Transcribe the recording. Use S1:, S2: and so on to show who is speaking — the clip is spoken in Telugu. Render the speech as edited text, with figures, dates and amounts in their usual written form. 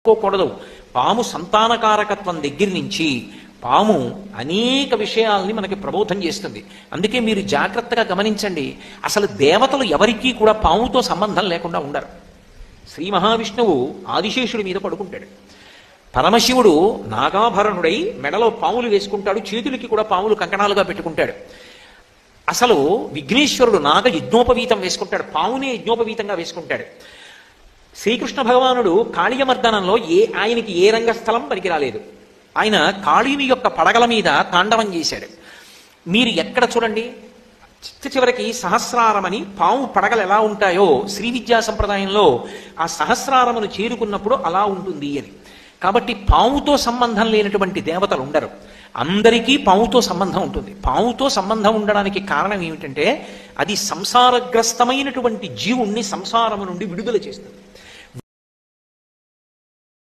S1: కోకూడదు. పాము సంతానకారకత్వం దగ్గర నుంచి పాము అనేక విషయాల్ని మనకి ప్రబోధం చేస్తుంది. అందుకే మీరు జాగ్రత్తగా గమనించండి. అసలు దేవతలు ఎవరికీ కూడా పాముతో సంబంధం లేకుండా ఉండరు. శ్రీ మహావిష్ణువు ఆదిశేషుడి మీద పడుకుంటాడు. పరమశివుడు నాగాభరణుడై మెడలో పాములు వేసుకుంటాడు, చేతులకి కూడా పాములు కంకణాలుగా పెట్టుకుంటాడు. అసలు విఘ్నేశ్వరుడు నాగ యజ్ఞోపవీతం వేసుకుంటాడు, పామునే యజ్ఞోపవీతంగా వేసుకుంటాడు. శ్రీకృష్ణ భగవానుడు కాళీయమర్దనంలో ఆయనకి ఏ రంగస్థలం పనికి రాలేదు. ఆయన కాళీని యొక్క పడగల మీద తాండవం చేశాడు. మీరు ఎక్కడ చూడండి, చివరికి సహస్రారమని పాము పడగలు ఎలా ఉంటాయో శ్రీ విద్యా సంప్రదాయంలో ఆ సహస్రారమును చేరుకున్నప్పుడు అలా ఉంటుంది అని. కాబట్టి పాముతో సంబంధం లేనటువంటి దేవతలు ఉండరు. అందరికీ పాముతో సంబంధం ఉంటుంది. పాముతో సంబంధం ఉండడానికి కారణం ఏమిటంటే అది సంసారగ్రస్తమైనటువంటి జీవుణ్ణి సంసారము నుండి విడుదల చేస్తుంది.